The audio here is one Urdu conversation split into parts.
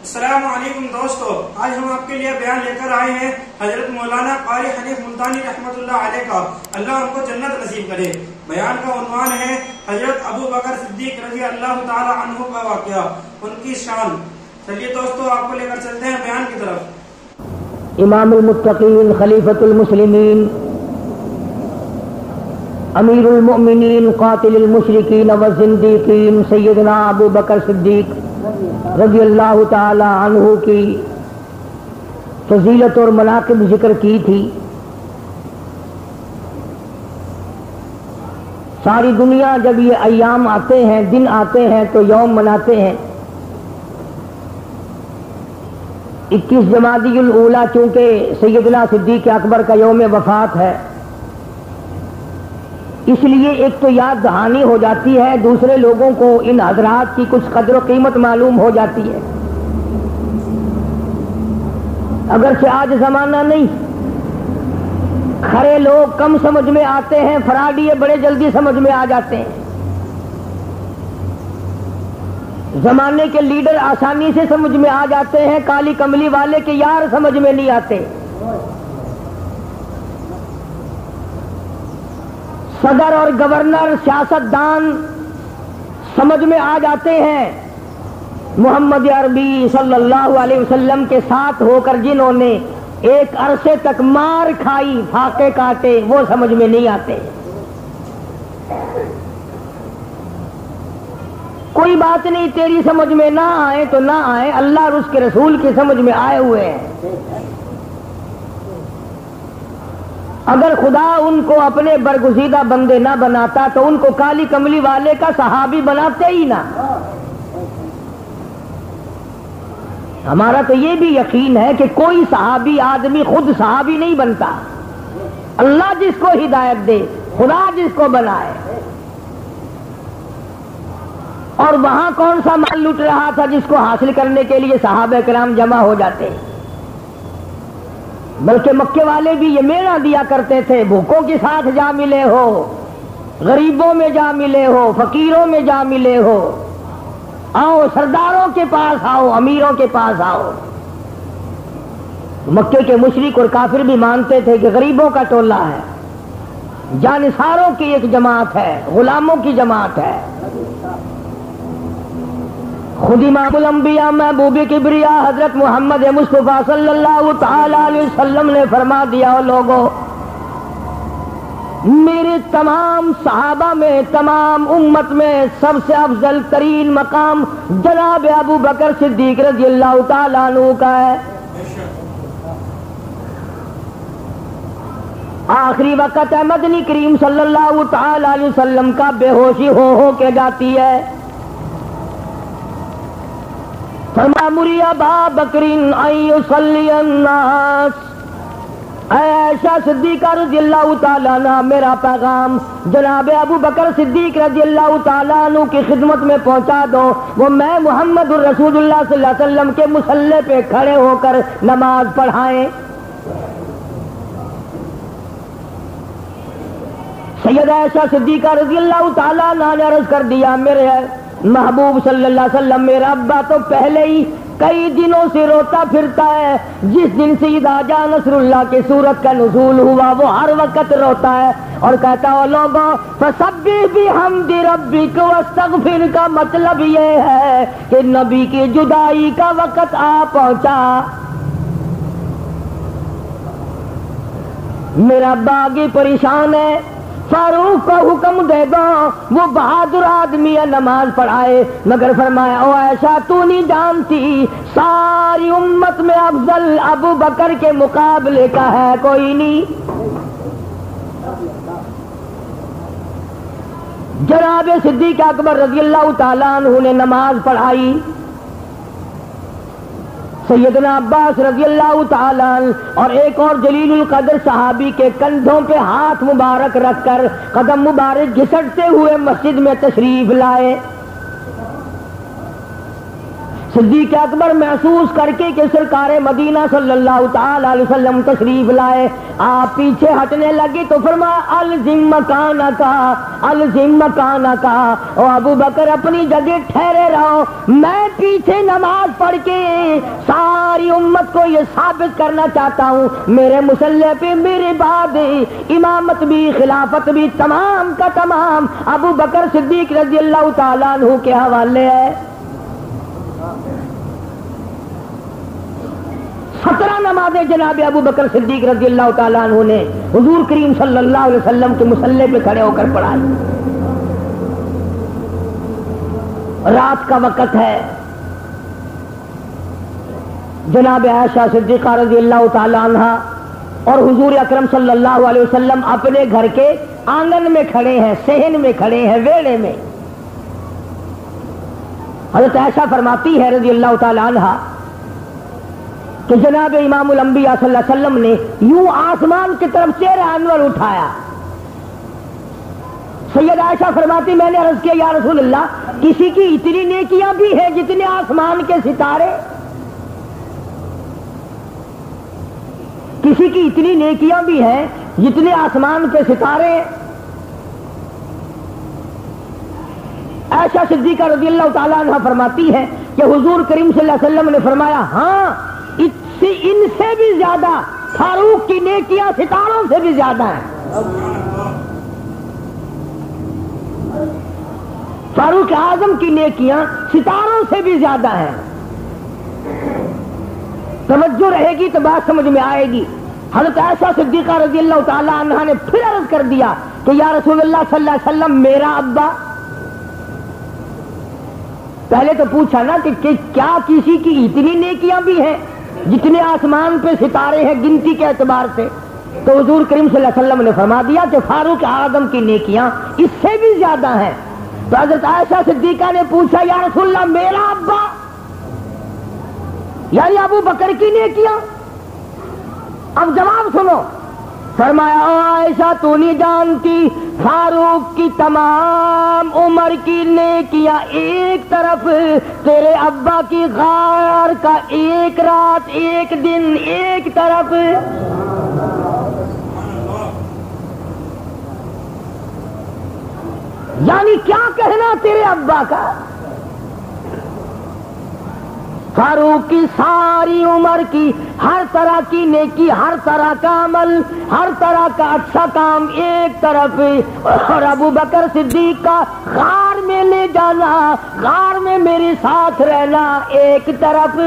السلام علیکم دوستو، آج ہم آپ کے لیے بیان لے کر آئے ہیں حضرت مولانا قاری حنیف ملتانی رحمۃ اللہ علیہ کا، اللہ ان کو جنت نصیب کرے۔ بیان کا عنوان ہے حضرت ابو بکر صدیق رضی اللہ تعالی عنہ کا واقعہ، ان کی شان۔ چلیے دوستو آپ کو لے کر چلتے ہیں بیان کی طرف۔ امام المتقین، خلیفۃ المسلمین، امیر المؤمنین، قاتل المشرکین والزندیقین، سیدنا ابو بکر صدیق رضی اللہ تعالی عنہ کی فضیلت اور مناقب ذکر کی تھی۔ ساری دنیا جب یہ ایام آتے ہیں، دن آتے ہیں تو یوم مناتے ہیں۔ 21 جمادی الاولیٰ چونکہ سیدنا صدیق اکبر کا یوم وفات ہے، اس لیے ایک تو یاد دہانی ہو جاتی ہے، دوسرے لوگوں کو ان حضرات کی کچھ قدر و قیمت معلوم ہو جاتی ہے۔ اگرچہ آج زمانہ نہیں، کھڑے لوگ کم سمجھ میں آتے ہیں، فراڈیے بڑے جلدی سمجھ میں آ جاتے ہیں۔ زمانے کے لیڈر آسانی سے سمجھ میں آ جاتے ہیں، کالی کملی والے کے یار سمجھ میں نہیں آتے۔ صدر اور گورنر، سیاست دان سمجھ میں آ جاتے ہیں۔ محمد عربی صلی اللہ علیہ وسلم کے ساتھ ہو کر جنہوں نے ایک عرصے تک مار کھائی، پھاقے کاٹے، وہ سمجھ میں نہیں آتے۔ کوئی بات نہیں، تیری سمجھ میں نہ آئے تو نہ آئے، اللہ اور اس کے رسول کی سمجھ میں آئے ہوئے ہیں۔ اگر خدا ان کو اپنے برگزیدہ بندے نہ بناتا تو ان کو کالی کملی والے کا صحابی بناتے ہی نہ۔ ہمارا تو یہ بھی یقین ہے کہ کوئی صحابی آدمی خود صحابی نہیں بنتا، اللہ جس کو ہدایت دے، خدا جس کو بنائے۔ اور وہاں کون سا مال لٹ رہا تھا جس کو حاصل کرنے کے لیے صحابہ کرام جمع ہو جاتے، بلکہ مکے والے بھی یہ مینا دیا کرتے تھے، بھوکوں کے ساتھ جا ملے ہو، غریبوں میں جا ملے ہو، فقیروں میں جا ملے ہو، آؤ سرداروں کے پاس آؤ، امیروں کے پاس آؤ۔ مکے کے مشرک اور کافر بھی مانتے تھے کہ غریبوں کا ٹولہ ہے، جانثاروں کی ایک جماعت ہے، غلاموں کی جماعت ہے۔ خود امام الانبیاء محبوب کبریا حضرت محمد مصطفیٰ صلی اللہ تعالی علیہ وسلم نے فرما دیا، لوگوں میرے تمام صحابہ میں، تمام امت میں سب سے افضل ترین مقام جناب ابو بکر صدیق رضی اللہ تعالیٰ عنہ کا ہے۔ آخری وقت ہے، مدنی کریم صلی اللہ تعالی علیہ وسلم کا بے ہوشی ہو کے جاتی ہے۔ فرمایا مری ابا بکر ان یصلی الناس، اے عائشہ صدیقہ رضی اللہ تعالیٰ عنہ، میرا پیغام جناب ابو بکر صدیق رضی اللہ تعالیٰ عنہ کی خدمت میں پہنچا دو، وہ میں محمد الرسول اللہ صلی اللہ علیہ وسلم کے مصلی پہ کھڑے ہو کر نماز پڑھائیں۔ سید عائشہ صدیقہ رضی اللہ تعالیٰ عنہ نے عرض کر دیا، میرے محبوب صلی اللہ علیہ وسلم، میرا ابا تو پہلے ہی کئی دنوں سے روتا پھرتا ہے، جس دن سے اذا جاء نصر اللہ کی سورت کا نزول ہوا وہ ہر وقت روتا ہے اور کہتا ہے، لوگوں فسبح بحمد ربک واستغفر، کا مطلب یہ ہے کہ نبی کی جدائی کا وقت آ پہنچا۔ میرا ابا آگے پریشان ہے، فاروق کو حکم دے دو، وہ بہادر آدمی ہے، نماز پڑھائے، مگر فرمایا او عائشہ تو نہیں جانتی ساری امت میں افضل ابو بکر کے مقابلے کا ہے کوئی نہیں۔ جناب صدیق اکبر رضی اللہ تعالیٰ عنہ نے نماز پڑھائی، سیدنا عباس رضی اللہ تعالیٰ عنہ اور ایک اور جلیل القدر صحابی کے کندھوں پہ ہاتھ مبارک رکھ کر قدم مبارک گھسٹتے ہوئے مسجد میں تشریف لائے۔ صدیق اکبر محسوس کر کے کہ سرکار مدینہ صلی اللہ تعالی علیہ وسلم تشریف لائے، آپ پیچھے ہٹنے لگے تو فرمایا الزم مکانکا، الزم مکانکا، او ابو بکر اپنی جگہ ٹھہرے رہو، میں پیچھے نماز پڑھ کے ساری امت کو یہ ثابت کرنا چاہتا ہوں میرے مصلی پہ میرے بعد امامت بھی خلافت بھی تمام کا تمام ابو بکر صدیق رضی اللہ تعالیٰ عنہ کے حوالے ہے۔ 17 نمازیں جناب ابو بکر صدیق رضی اللہ تعالیٰ عنہ نے حضور کریم صلی اللہ علیہ وسلم کے مصلی پہ کھڑے ہو کر پڑھائی۔ رات کا وقت ہے، جناب عائشہ صدیقہ رضی اللہ تعالیٰ عنہ اور حضور اکرم صلی اللہ علیہ وسلم اپنے گھر کے آنگن میں کھڑے ہیں، صحن میں کھڑے ہیں، ویڑے میں۔ حضرت عائشہ فرماتی ہے رضی اللہ تعالیٰ عنہ کہ جناب امام الانبیاء صلی اللہ علیہ وسلم نے یوں آسمان کی طرف چہرہ انور اٹھایا۔ سید عائشہ فرماتی میں نے عرض کیا یا رسول اللہ کسی کی اتنی نیکیاں بھی ہیں جتنے آسمان کے ستارے، کسی کی اتنی نیکیاں بھی ہیں جتنے آسمان کے ستارے۔ عائشہ صدیقہ رضی اللہ تعالیٰ عنہ فرماتی ہے کہ حضور کریم صلی اللہ علیہ وسلم نے فرمایا ہاں ان سے بھی زیادہ فاروق کی نیکیاں ستاروں سے بھی زیادہ ہیں، فاروق اعظم کی نیکیاں ستاروں سے بھی زیادہ ہیں۔ توجہ رہے گی تو بات سمجھ میں آئے گی۔ حضرت عائشہ صدیقہ رضی اللہ تعالی عنہا نے پھر عرض کر دیا کہ یا رسول اللہ صلی اللہ علیہ وسلم میرا ابا، پہلے تو پوچھا نا کہ کیا کسی کی اتنی نیکیاں بھی ہیں جتنے آسمان پہ ستارے ہیں گنتی کے اعتبار سے؟ تو حضور کریم صلی اللہ علیہ وسلم نے فرما دیا کہ فاروق اعظم کی نیکیاں اس سے بھی زیادہ ہیں۔ تو حضرت عائشہ صدیقہ نے پوچھا یا رسول اللہ میرا ابا یعنی ابو بکر کی نیکیاں؟ اب جواب سنو، فرمایا او عائشہ تو نہیں جانتی فاروق کی تمام عمر کی نیکیاں ایک طرف، تیرے ابا کی غار کا ایک رات ایک دن ایک طرف۔ یعنی کیا کہنا تیرے ابا کا؟ فاروق کی ساری عمر کی ہر طرح کی نیکی، ہر طرح کا عمل، ہر طرح کا اچھا کام ایک طرف، اور ابو بکر صدیق کا غار میں لے جانا، غار میں میرے ساتھ رہنا ایک طرف۔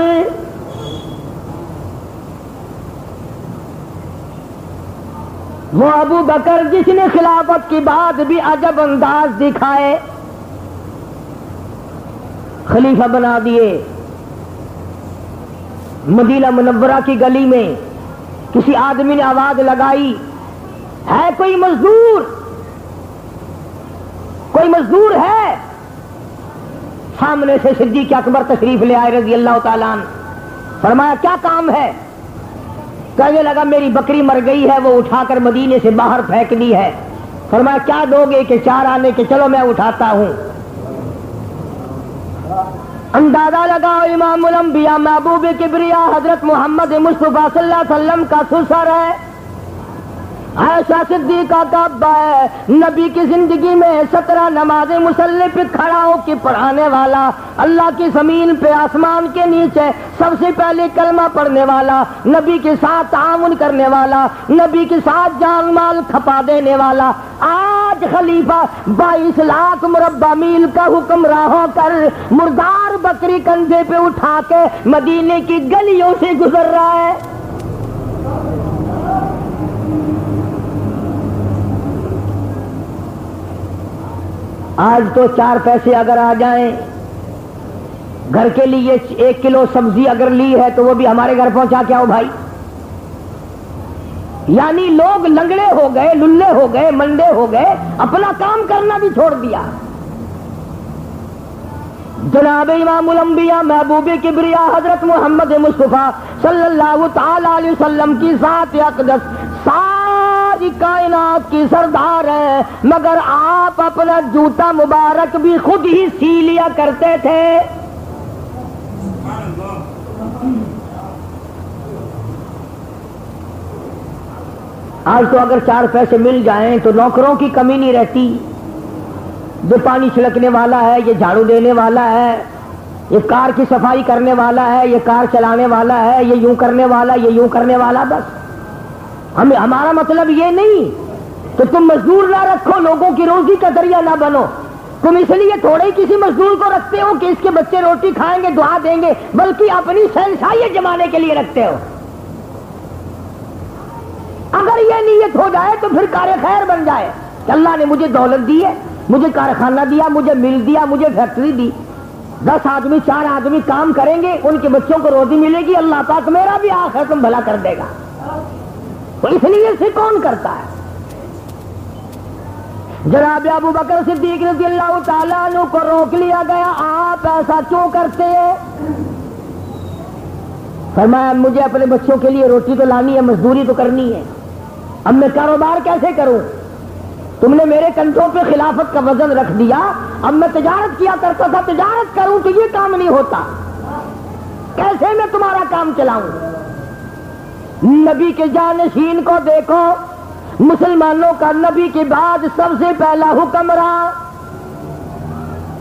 وہ ابو بکر جس نے خلافت کے بعد بھی عجب انداز دکھائے، خلیفہ بنا دیے۔ مدینہ منورہ کی گلی میں کسی آدمی نے آواز لگائی ہے کوئی مزدور، کوئی مزدور ہے؟ سامنے سے صدیق اکبر تشریف لے آئے رضی اللہ تعالیٰ عنہ۔ فرمایا کیا کام ہے؟ کہنے لگا میری بکری مر گئی ہے، وہ اٹھا کر مدینے سے باہر پھینک دی ہے۔ فرمایا کیا دو گے؟ کہ 4 آنے کے۔ چلو میں اٹھاتا ہوں۔ اندازہ لگاؤ امام الانبیاء محبوب کبریا حضرت محمد مصطفیٰ صلی اللہ علیہ وسلم کا سسر ہے، عائشہ صدیقہ کا ابا ہے، نبی کی زندگی میں 17 نمازیں مصلی پہ کھڑا ہو کے پڑھانے والا، اللہ کی زمین پہ آسمان کے نیچے سب سے پہلے کلمہ پڑھنے والا، نبی کے ساتھ تعاون کرنے والا، نبی کے ساتھ جان مال کھپا دینے والا، آج خلیفہ 22 لاکھ مربع میل کا حکمراں ہو کر مردار بکری کندھے پہ اٹھا کے مدینے کی گلیوں سے گزر رہا ہے۔ آج تو 4 پیسے اگر آ جائیں، گھر کے لیے 1 کلو سبزی اگر لی ہے تو وہ بھی ہمارے گھر پہنچا کے آؤ بھائی۔ یعنی لوگ لنگڑے ہو گئے، للے ہو گئے، منڈے ہو گئے، اپنا کام کرنا بھی چھوڑ دیا۔ جناب امام الانبیاء محبوب کبریا حضرت محمد مصطفیٰ صلی اللہ تعالی علیہ وسلم کی ذات اقدس ساری کائنات کی سردار ہے، مگر آپ اپنا جوتا مبارک بھی خود ہی سی لیا کرتے تھے۔ آج تو اگر 4 پیسے مل جائیں تو نوکروں کی کمی نہیں رہتی. جو پانی چھڑکنے والا ہے، یہ جھاڑو دینے والا ہے، یہ کار کی صفائی کرنے والا ہے، یہ کار چلانے والا ہے، یہ یوں کرنے والا، یہ یوں کرنے والا. بس ہمارا مطلب یہ نہیں کہ تم مزدور نہ رکھو، لوگوں کی روزی کا ذریعہ نہ بنو. تم اس لیے تھوڑے ہی کسی مزدور کو رکھتے ہو کہ اس کے بچے روٹی کھائیں گے، دعا دیں گے، بلکہ اپنی شہنشاہی جمانے کے لیے رکھتے ہو. اگر یہ نیت ہو جائے تو پھر کار خیر بن جائے کہ اللہ نے مجھے دولت دی ہے، مجھے کارخانہ دیا، مجھے مل دیا، مجھے فیکٹری دی. 10 آدمی 4 آدمی کام کریں گے، ان کے بچوں کو روزی ملے گی، اللہ پاک میرا بھی آخرت میں بھلا کر دے گا. تو اس لیے سے کون کرتا ہے؟ جناب ابو بکر صدیق رضی اللہ تعالیٰ عنہ کو روک لیا گیا. آپ ایسا کیوں کرتے ہیں؟ فرمایا مجھے اپنے بچوں کے لیے روٹی تو لانی ہے، مزدوری تو کرنی ہے. اب میں کاروبار کیسے کروں؟ تم نے میرے کندھوں پہ خلافت کا وزن رکھ دیا. اب میں تجارت کیا کرتا تھا، تجارت کروں تو یہ کام نہیں ہوتا. کیسے میں تمہارا کام چلاؤں؟ نبی کے جانشین کو دیکھو، مسلمانوں کا نبی کے بعد سب سے پہلا حکمراں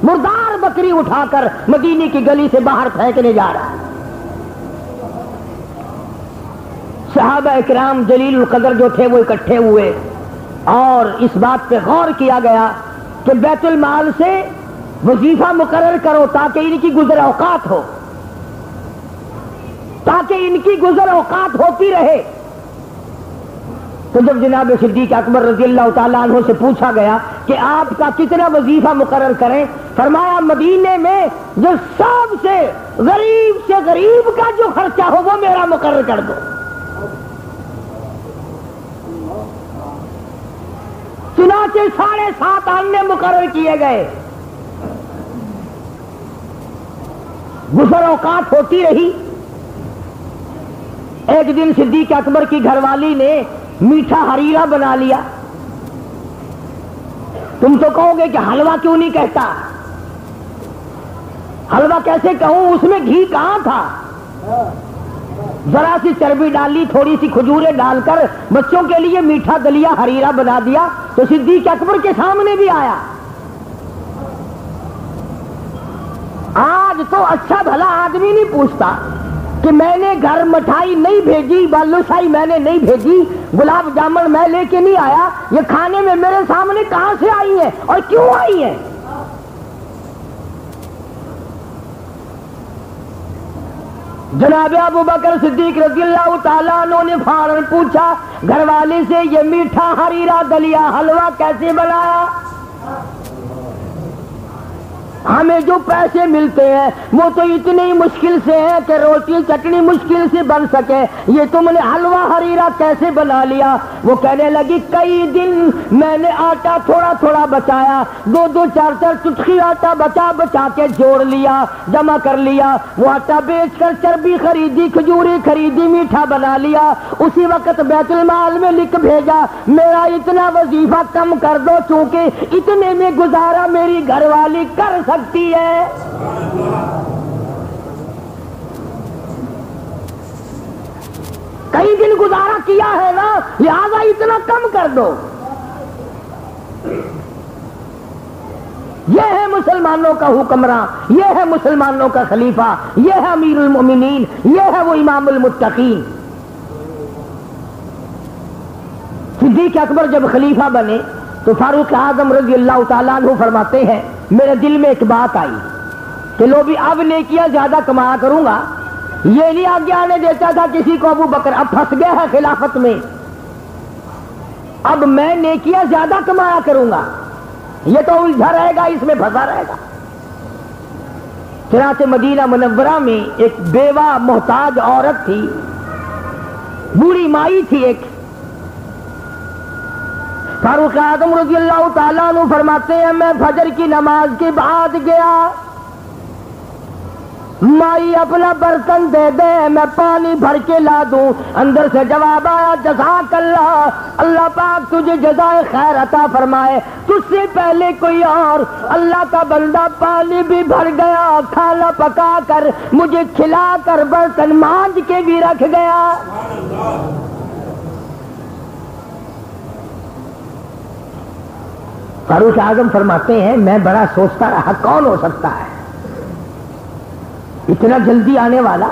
مردار بکری اٹھا کر مدینے کی گلی سے باہر پھینکنے جا رہا ہے. صحابہ اکرام جلیل القدر جو تھے وہ اکٹھے ہوئے اور اس بات پہ غور کیا گیا کہ بیت المال سے وظیفہ مقرر کرو تاکہ ان کی گزر اوقات ہو، تاکہ ان کی گزر اوقات ہوتی رہے. تو جب جناب صدیق اکبر رضی اللہ تعالیٰ عنہ سے پوچھا گیا کہ آپ کا کتنا وظیفہ مقرر کریں، فرمایا مدینے میں جو سب سے غریب کا جو خرچہ ہو وہ میرا مقرر کر دو. چنانچہ 7.5 آنے مقرر کیے گئے. گزر اوقات ہوتی رہی. ایک دن صدیق اکبر کی گھر والی نے میٹھا ہریرا بنا لیا. تم تو کہو گے کہ حلوہ کیوں نہیں کہتا؟ حلوہ کیسے کہوں، اس میں گھی کہاں تھا؟ ذرا سی چربی ڈالی، تھوڑی سی کھجوریں ڈال کر بچوں کے لیے میٹھا دلیا ہریرا بنا دیا. تو صدیق اکبر کے سامنے بھی آیا. آج تو اچھا بھلا آدمی نہیں پوچھتا کہ میں نے گھر مٹھائی نہیں بھیجی، بالوشائی میں نے نہیں بھیجی، گلاب جامن میں لے کے نہیں آیا، یہ کھانے میں میرے سامنے کہاں سے آئی ہیں اور کیوں آئی ہیں؟ جناب ابو بکر صدیق رضی اللہ تعالیٰ عنہ نے فوراً پوچھا گھر والے سے، یہ میٹھا ہریرا دلیا حلوہ کیسے بنایا؟ ہمیں جو پیسے ملتے ہیں وہ تو اتنی مشکل سے ہے کہ روٹی چٹنی مشکل سے بن سکے، یہ تم نے حلوہ ہریرا کیسے بنا لیا؟ وہ کہنے لگی کئی دن میں نے آٹا تھوڑا تھوڑا بچایا، 2 4 چٹکی آٹا بچا کے جوڑ لیا، جمع کر لیا، وہ آٹا بیچ کر چربی خریدی، کھجوری خریدی، میٹھا بنا لیا، اسی وقت بیت المال میں لکھ بھیجا میرا اتنا وظیفہ کم کر دو چونکہ اتنے میں گزارا میری گھر والی کر سکتی ہے. کئی دن گزارا کیا ہے نا، لہذا اتنا کم کر دو. یہ ہے مسلمانوں کا حکمراں، یہ ہے مسلمانوں کا خلیفہ، یہ ہے امیر المومنین، یہ ہے وہ امام المتقین. صدیق اکبر جب خلیفہ بنے تو فاروق اعظم رضی اللہ تعالیٰ عنہ فرماتے ہیں میرے دل میں ایک بات آئی کہ لو بھی اب نیکیاں زیادہ کمایا کروں گا. یہ نہیں آگے آنے دیتا تھا کسی کو ابو بکر، اب پھنس گیا ہے خلافت میں، اب میں نیکیاں زیادہ کمایا کروں گا، یہ تو الجھا رہے گا، اس میں پھنسا رہے گا. چنانچہ مدینہ منورہ میں ایک بیوہ محتاج عورت تھی، بوڑھی مائی تھی ایک. فاروق اعظم رضی اللہ تعالیٰ عنہ فرماتے ہیں میں فجر کی نماز کے بعد گیا، مائی اپنا برتن دے دے میں پانی بھر کے لا دوں. اندر سے جواب آیا جزاک اللہ, اللہ پاک تجھے جزائے خیر عطا فرمائے, تجھ سے پہلے کوئی اور اللہ کا بندہ پانی بھی بھر گیا, کھانا پکا کر مجھے کھلا کر برتن مانج کے بھی رکھ گیا. فاروق اعظم فرماتے ہیں میں بڑا سوچتا رہا کون ہو سکتا ہے اتنا جلدی آنے والا.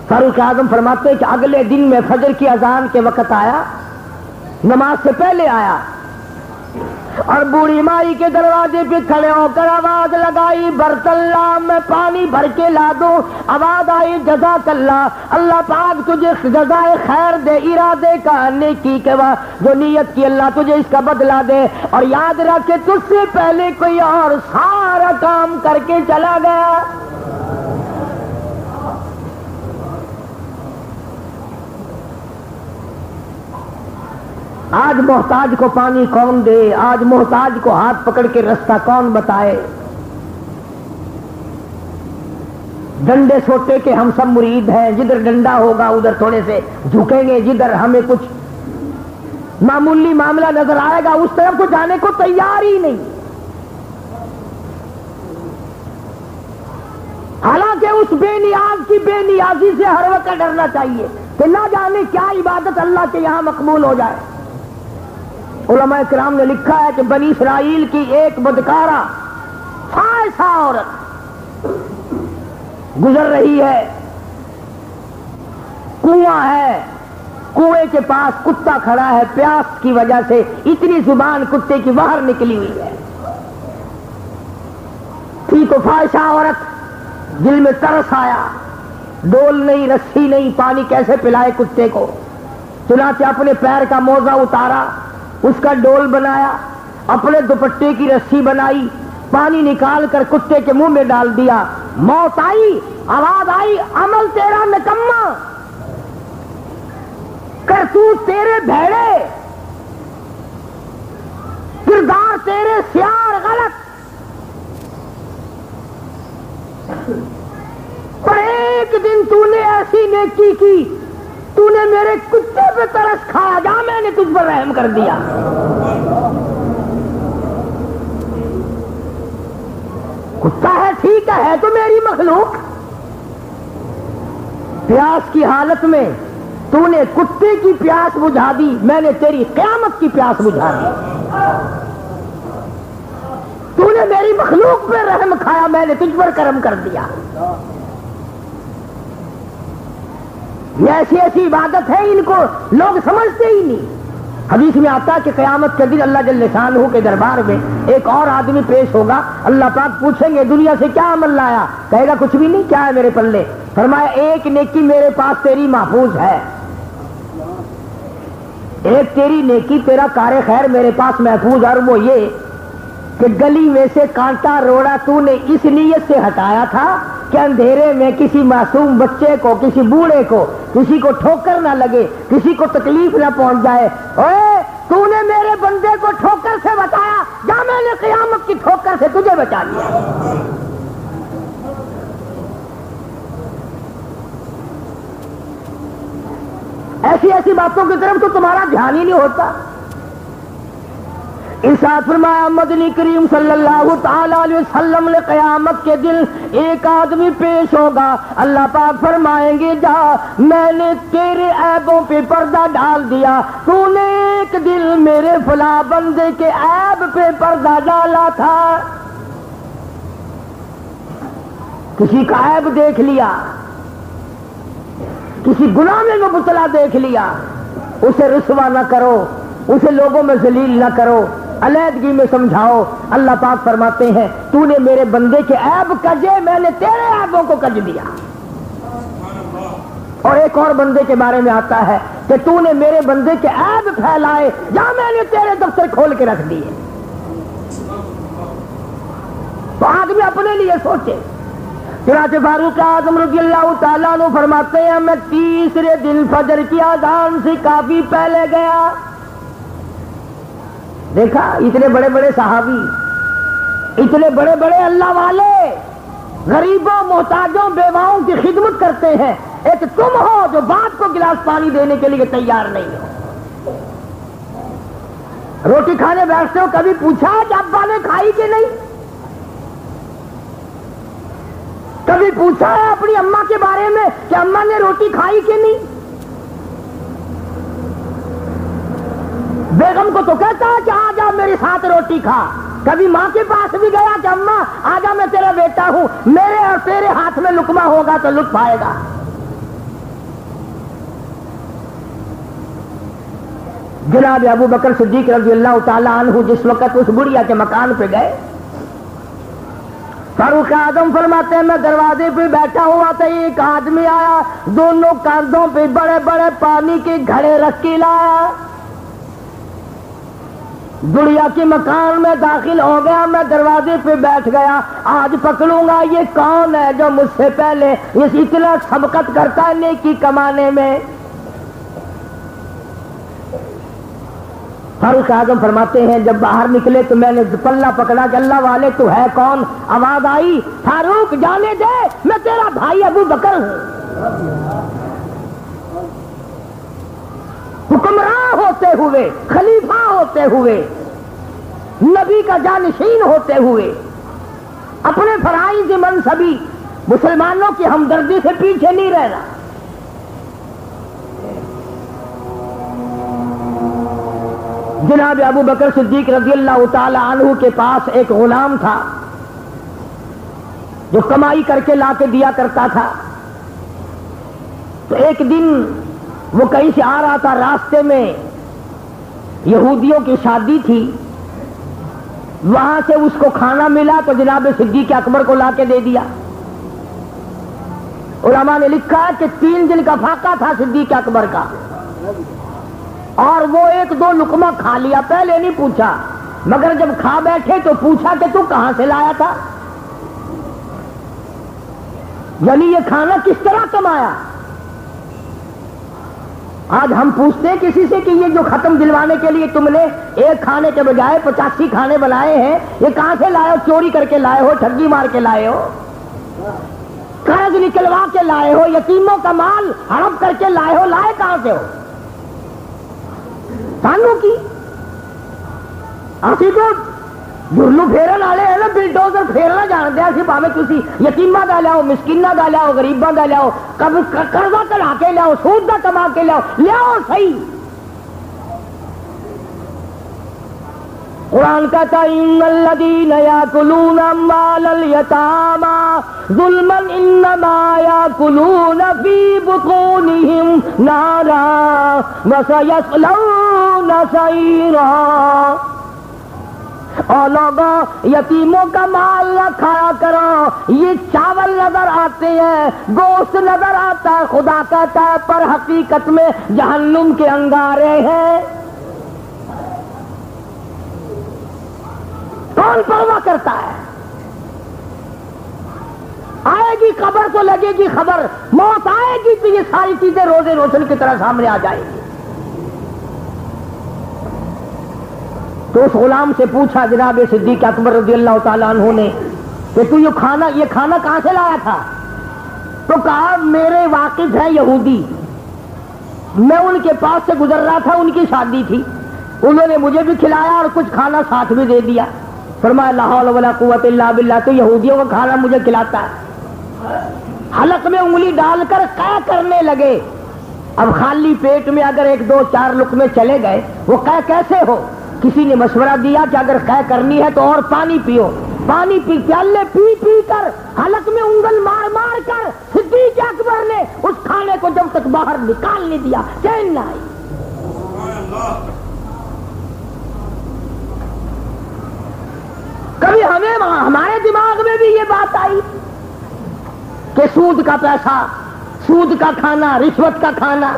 فاروق اعظم فرماتے ہیں کہ اگلے دن میں فجر کی اذان کے وقت آیا, نماز سے پہلے آیا, اور بوڑھی مائی کے دروازے پہ کھڑے ہو کر آواز لگائی برتن لا میں پانی بھر کے لا دوں. آواز آئی جزاک اللہ, اللہ پاک تجھے جزائے خیر دے, ارادے کا نیکی کے بعد جو نیت کی اللہ تجھے اس کا بدلہ دے, اور یاد رکھ کہ تجھ سے پہلے کوئی اور سارا کام کر کے چلا گیا. آج محتاج کو پانی کون دے, آج محتاج کو ہاتھ پکڑ کے رستہ کون بتائے. ڈنڈے سوٹے کے ہم سب مرید ہیں, جدھر ڈنڈا ہوگا ادھر تھوڑے سے جھکیں گے, جدھر ہمیں کچھ معمولی معاملہ نظر آئے گا اس طرف کو جانے کو تیار ہی نہیں. حالانکہ اس بے نیاز کی بے نیازی سے ہر وقت ڈرنا چاہیے کہ نہ جانے کیا عبادت اللہ کے یہاں مقبول ہو جائے. علماء کرام نے لکھا ہے کہ بنی اسرائیل کی ایک بدکارہ فائسہ عورت گزر رہی ہے, کنواں ہے, کنویں کے پاس کتا کھڑا ہے, پیاس کی وجہ سے اتنی زبان کتے کی باہر نکلی ہوئی ہے. تھی تو فائسہ عورت, دل میں ترس آیا, ڈول نہیں رسی نہیں, پانی کیسے پلائے کتے کو. چنانچہ اپنے پیر کا موزہ اتارا, اس کا ڈول بنایا, اپنے دوپٹے کی رسی بنائی, پانی نکال کر کتے کے منہ میں ڈال دیا. موت آئی, آواز آئی عمل تیرا نکما, کرتوت تیرے بھیڑے, کردار تیرے سیار غلط, پر ایک دن تو نے ایسی نیکی کی, تو نے میرے کتے پہ ترس کھایا, جا میں نے تجھ پر رحم کر دیا. کتا ہے ٹھیک ہے تو میری مخلوق, پیاس کی حالت میں تو نے کتے کی پیاس بجھا دی, میں نے تیری قیامت کی پیاس بجھا دی. تو نے میری مخلوق پہ رحم کھایا, میں نے تجھ پر کرم کر دیا. یہ ایسی ایسی عبادت ہے ان کو لوگ سمجھتے ہی نہیں. حدیث میں آتا ہے کہ قیامت کے دن اللہ جل شانہ کے دربار میں ایک اور آدمی پیش ہوگا, اللہ پاک پوچھیں گے دنیا سے کیا عمل لایا, کہے گا کچھ بھی نہیں, کیا ہے میرے پلے. فرمایا ایک نیکی میرے پاس تیری محفوظ ہے, ایک تیری نیکی تیرا کار خیر میرے پاس محفوظ, اور وہ یہ کہ گلی میں سے کانٹا روڑا تو نے اس نیت سے ہٹایا تھا کہ اندھیرے میں کسی معصوم بچے کو, کسی بوڑھے کو, کسی کو ٹھوکر نہ لگے, کسی کو تکلیف نہ پہنچ جائے. اوے تو نے میرے بندے کو ٹھوکر سے بچایا, جا میں نے قیامت کی ٹھوکر سے تجھے بچا لیا. ایسی ایسی باتوں کی طرف تو تمہارا دھیان ہی نہیں ہوتا. ارشاد فرمایا مدنی کریم صلی اللہ تعالی علیہ وسلم نے قیامت کے دن ایک آدمی پیش ہوگا, اللہ پاک فرمائیں گے جا میں نے تیرے عیبوں پہ پردہ ڈال دیا, تو نے ایک دن میرے فلاں بندے کے عیب پہ پردہ ڈالا تھا. کسی کا عیب دیکھ لیا, کسی گناہ میں مبتلا دیکھ لیا, اسے رسوا نہ کرو, اسے لوگوں میں ذلیل نہ کرو, علیحدگی میں سمجھاؤ. اللہ پاک فرماتے ہیں تو نے میرے بندے کے عیب کجے, میں نے تیرے عیبوں کو کج دیا. اور ایک اور بندے کے بارے میں آتا ہے کہ تو نے میرے بندے کے عیب پھیلائے, جا میں نے تیرے دفتر کھول کے رکھ دیے. تو آدمی اپنے لیے سوچے. چنانچہ فاروق اعظم رضی اللہ تعالیٰ عنہ فرماتے ہیں میں تیسرے دن فجر کی اذان سے کافی پہلے گیا. دیکھا اتنے بڑے بڑے صحابی, اتنے بڑے بڑے اللہ والے, غریبوں محتاجوں بیواؤں کی خدمت کرتے ہیں، ایک تم ہو جو باپ کو گلاس پانی دینے کے لیے تیار نہیں ہو۔ روٹی کھانے بیٹھتے ہو، کبھی پوچھا کہ ابا نے کھائی کہ نہیں؟ کبھی پوچھا ہے اپنی اماں کے بارے میں کہ اماں نے روٹی کھائی کہ نہیں؟ بیگم کو تو کہتا ہے کہ آ جا میرے ساتھ روٹی کھا۔ کبھی ماں کے پاس بھی گیا کہ اماں آ جا میں تیرا بیٹا ہوں، میرے اور تیرے ہاتھ میں لقمہ ہوگا تو لطف آئے گا۔ جناب ابو بکر صدیق رضی اللہ تعالیٰ عنہ جس وقت اس بڑھیا کے مکان پہ گئے، فاروق اعظم فرماتے ہیں میں دروازے پہ بیٹھا ہوا تھا، ایک آدمی آیا، دونوں کاندھوں پہ بڑے بڑے پانی کے گھڑے رکھ کے لایا، بڑھیا کے مکان میں داخل ہو گیا، میں دروازے پہ بیٹھ گیا، آج پکڑوں گا یہ کون ہے جو مجھ سے پہلے اس اتنا سبقت کرتا ہے نیکی کمانے میں۔ فاروق اعظم فرماتے ہیں جب باہر نکلے تو میں نے پلہ پکڑا کہ اللہ والے تو ہے کون؟ آواز آئی فاروق جانے دے میں تیرا بھائی ابو بکر ہوں۔ حکمراں ہوتے ہوئے، خلیفہ ہوتے ہوئے، نبی کا جانشین ہوتے ہوئے، اپنے فرائض منصبی مسلمانوں کی ہمدردی سے پیچھے نہیں رہنا۔ جناب ابو بکر صدیق رضی اللہ تعالی عنہ کے پاس ایک غلام تھا جو کمائی کر کے لا کے دیا کرتا تھا۔ تو ایک دن وہ کہیں سے آ رہا تھا، راستے میں یہودیوں کی شادی تھی، وہاں سے اس کو کھانا ملا تو جناب صدیق اکبر کو لا کے دے دیا۔ علماء نے لکھا کہ 3 دن کا فاقہ تھا صدیق اکبر کا، اور وہ 1-2 لقمہ کھا لیا، پہلے نہیں پوچھا، مگر جب کھا بیٹھے تو پوچھا کہ تو کہاں سے لایا تھا، یعنی یہ کھانا کس طرح کمایا۔ آج ہم پوچھتے ہیں کسی سے کہ یہ جو ختم دلوانے کے لیے تم نے ایک کھانے کے بجائے 85 کھانے بنائے ہیں، یہ کہاں سے لائے ہو؟ چوری کر کے لائے ہو؟ ٹھگی مار کے لائے ہو؟ قرض نکلوا کے لائے ہو؟ یتیموں کا مال ہڑپ کر کے لائے ہو؟ لائے کہاں سے ہو؟ سانوں کی اسی کو جرلو پھیرن والے ہیں نا، بلڈوزر پھیرنا جانتے ہیں، اسی پاوے کسی یتیمہ دا لیاؤ، مسکینہ دا لیاؤ، غریبہ دا لیاؤ، قرضہ کڑا کے لیاؤ، سود دا کما کے لیاؤ صحیح۔ قرآن کہتا ہے ان الذین یاکلون اموال الیتامی ظلما انما یاکلون فی بطونہم نارا وسیصلون سعیرا۔ اور لوگوں یتیموں کا مال نہ کھایا کرو، یہ چاول نظر آتے ہیں، گوشت نظر آتا ہے، خدا کہتا ہے پر حقیقت میں جہنم کے انگارے ہیں۔ کون پرواہ کرتا ہے؟ آئے گی قبر تو لگے گی خبر، موت آئے گی تو یہ ساری چیزیں روزے روشن کی طرح سامنے آ جائیں گی۔ تو اس غلام سے پوچھا جناب صدیق اکبر رضی اللہ تعالیٰ عنہ نے کہ تو یہ کھانا کہاں سے لایا تھا؟ تو کہا میرے واقف ہیں یہودی، میں ان کے پاس سے گزر رہا تھا، ان کی شادی تھی، انہوں نے مجھے بھی کھلایا اور کچھ کھانا ساتھ بھی دے دیا۔ فرمایا لا حول ولا قوت الا باللہ، تو یہودیوں کا کھانا مجھے کھلاتا ہے۔ حلق میں انگلی ڈال کر قے کرنے لگے۔ اب خالی پیٹ میں اگر 1-2-4 لقمے چلے گئے وہ قے کیسے ہو؟ کسی نے مشورہ دیا کہ اگر قے کرنی ہے تو اور پانی پیو، پانی پی پیالے پی کر حلق میں انگل مار مار کر صدیق اکبر نے اس کھانے کو جب تک باہر نکال نہیں دیا چین نہ آئی۔ کبھی ہمارے دماغ میں بھی یہ بات آئی کہ سود کا پیسہ، سود کا کھانا، رشوت کا کھانا،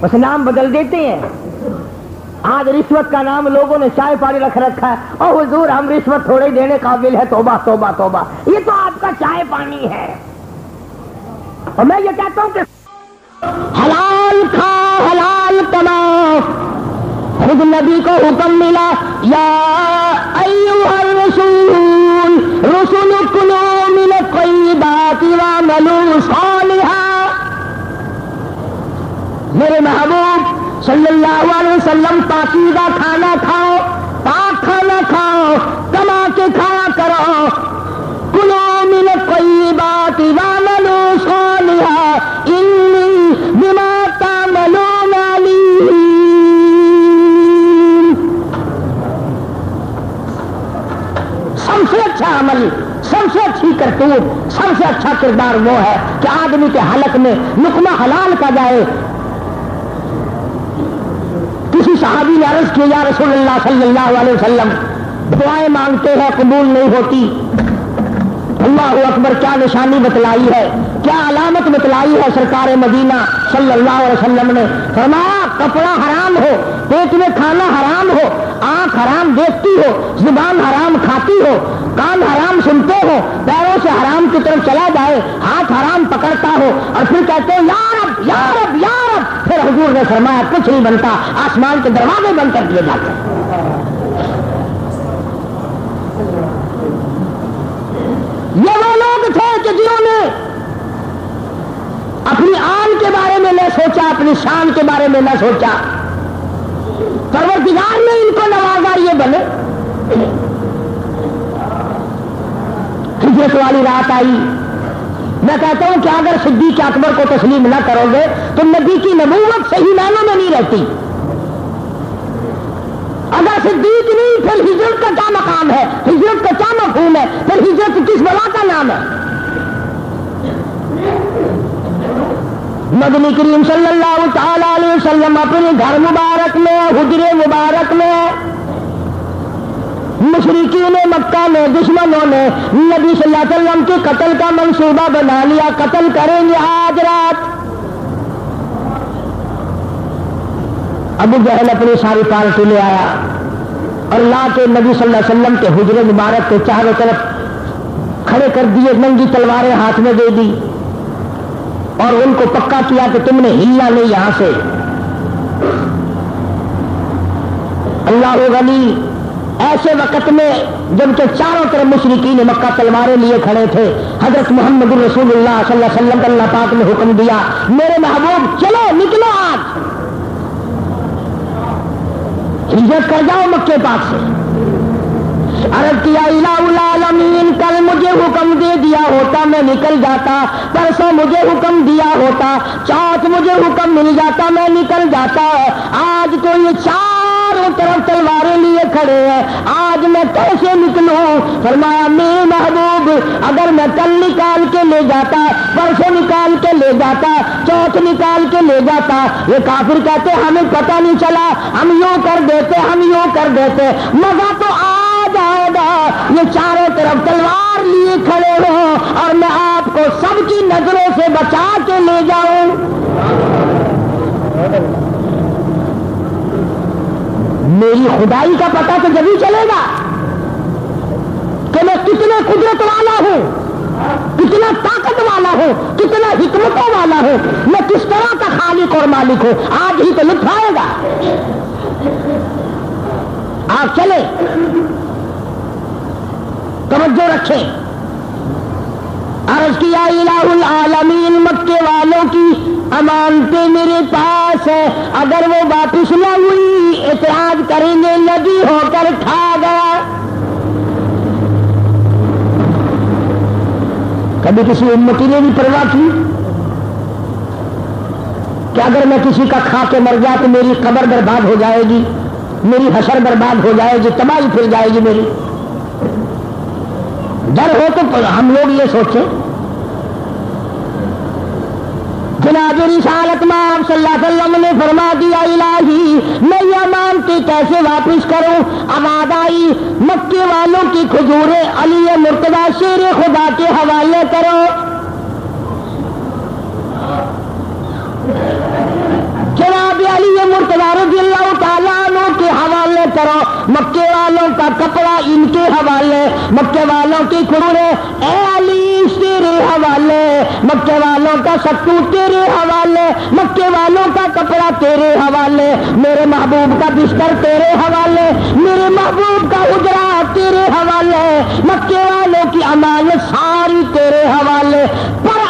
بس نام بدل دیتے ہیں۔ آج رشوت کا نام لوگوں نے چائے پانی رکھ رکھا ہے، او حضور ہم رشوت تھوڑے دینے قابل ہے، توبہ توبہ توبہ، یہ تو آپ کا چائے پانی ہے۔ اور میں یہ کہتا ہوں کہ حلال کھا حلال کما، خود نبی کو حکم ملا یا ایھا الرسول رسول کلوا من تعملوا صالحا. میرے محبوب صلی اللہ علیہ وسلم پاکیزہ کھانا کھاؤ, پاک کھانا کھاؤ, کما کے کھایا کرو. کلوا من الطیبات واعملوا صالحا انی بما تعملون علیم. سب سے اچھا عمل, سب سے اچھی کرتوت, سب سے اچھا کردار وہ ہے کہ آدمی کے حلق میں لقمہ حلال کا جائے. کسی صحابی نے عرض کیا, یا رسول اللہ صلی اللہ علیہ وسلم, دعائیں مانگتے ہیں قبول نہیں ہوتی, اللہ اکبر, کیا نشانی بتلائی ہے, کیا علامت بتلائی ہے سرکار مدینہ صلی اللہ علیہ وسلم نے؟ فرمایا کپڑا حرام ہو, پیٹ میں کھانا حرام ہو, آنکھ حرام دیکھتی ہو, زبان حرام کھاتی ہو, کان حرام سنتے ہو, پیروں سے حرام کی طرف چلا جائے, ہاتھ حرام پکڑتا ہو, اور پھر کہتے ہو یا رب یا رب یا رب. پھر حضور نے فرمایا کچھ نہیں بنتا, آسمان کے دروازے بند کر دیے جاتے ہیں. یہ وہ لوگ تھے کہ جنہوں نے اپنی آن کے بارے میں نہ سوچا, اپنی شان کے بارے میں نہ سوچا. پروردگار نے ان کو نوازا, یہ بنے. ہجرت والی رات آئی, میں کہتا ہوں کہ اگر صدیق اکبر کو تسلیم نہ کرو گے تو نبی کی نبوت صحیح معنوں میں نہیں رہتی. اگر صدیق نہیں, پھر ہجرت کا کیا مقام ہے, ہجرت کا کیا مفہوم ہے, پھر ہجرت کس بلا کا نام ہے؟ نبی کریم صلی اللہ تعالی علیہ وسلم اپنے گھر مبارک میں, حجرے مبارک میں, مشرکین مکہ میں, دشمنوں نے نبی صلی اللہ علیہ وسلم کے قتل کا منصوبہ بنا لیا. قتل کریں گے آج رات. ابو جہل اپنی ساری پارٹی لے آیا اور لا کے نبی صلی اللہ علیہ وسلم کے حجرے مبارک کے چاروں طرف کھڑے کر دیے, ننگی تلواریں ہاتھ میں دے دی, اور ان کو پکا کیا کہ تم نے ہلنا نہیں یہاں سے. اللہ غنی, ایسے وقت میں جب کہ چاروں طرف مشرکین مکہ تلواریں لیے کھڑے تھے, حضرت محمد رسول اللہ صلی اللہ علیہ وسلم کو اللہ پاک نے حکم دیا, میرے محبوب چلو نکلو, آج ہجرت کر جاؤ مکے پاک سے. عرض کیا الہ العالمین, کل مجھے حکم دے دیا ہوتا میں نکل جاتا, پرسوں مجھے حکم دیا ہوتا, چوتھ مجھے حکم مل جاتا میں نکل جاتا. آج تو یہ چاروں طرف تلواریں لیے کھڑے ہیں, آج میں کیسے نکلوں؟ فرمایا میرے محبوب, اگر میں کل نکال کے لے جاتا, پرسوں نکال کے لے جاتا, چوتھ نکال کے لے جاتا, یہ کافر کہتے ہمیں پتہ نہیں چلا, ہم یوں کر دیتے, ہم یوں کر دیتے, مزہ تو جائے گا. یہ چاروں طرف تلوار لیے کھڑے ہوں اور میں آپ کو سب کی نظروں سے بچا کے لے جاؤں. میری خدائی کا پتہ تو جبھی چلے گا کہ میں کتنے قدرت والا ہوں, کتنا طاقت والا ہوں, کتنا حکمتوں والا ہوں, میں کس طرح کا خالق اور مالک ہوں. آج ہی تو لطف آئے گا. آپ چلے, توجہ رکھیں. عرض کیا الہ العالمین, مکے والوں کی امانتیں میرے پاس ہے, اگر وہ واپس نہ ہوئی اعتراض کریں گے نبی ہو کر کھا گیا. کبھی کسی امتی نے بھی پرواہ کی کہ اگر میں کسی کا کھا کے مر جا تو میری قبر برباد ہو جائے گی, میری حشر برباد ہو جائے گی, تباہی پھر جائے گی میری. ڈر ہو تو ہم لوگ یہ سوچیں. جناب رسالت میں آپ صلی اللہ علیہ وسلم نے فرما دیا الہی میں یہ امانتیں کیسے واپس کروں. آواز آئی مکے والوں کی کھجوریں علی مرتضیٰ شیر خدا کے حوالے کرو. جناب علی مرتضیٰ رضی اللہ تعالیٰ عنہ کے حوالے کرو. مکے والوں کا کپڑا ان کے حوالے, مکے والوں کی کھجوریں اے علی تیرے حوالے, مکے والوں کا ستو تیرے حوالے, مکے والوں کا کپڑا تیرے حوالے, میرے محبوب کا بستر تیرے حوالے, میرے محبوب کا حجرہ تیرے حوالے, مکے والوں کی امانت ساری تیرے حوالے. پر